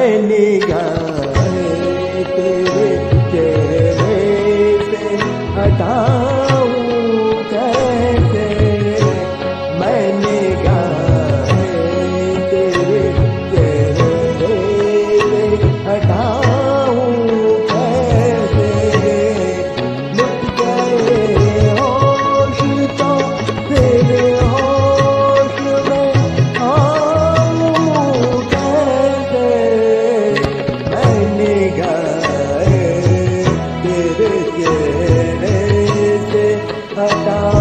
मैं निगाहें तेरे चेहरे से हटाऊं कैसे, मैं निगाहें तेरे चेहरे से हटाऊं कैसे, लुट गए होश तो फिर होश में आऊं कैसे, मैं निगाहें तेरे चेहरे से हटाऊं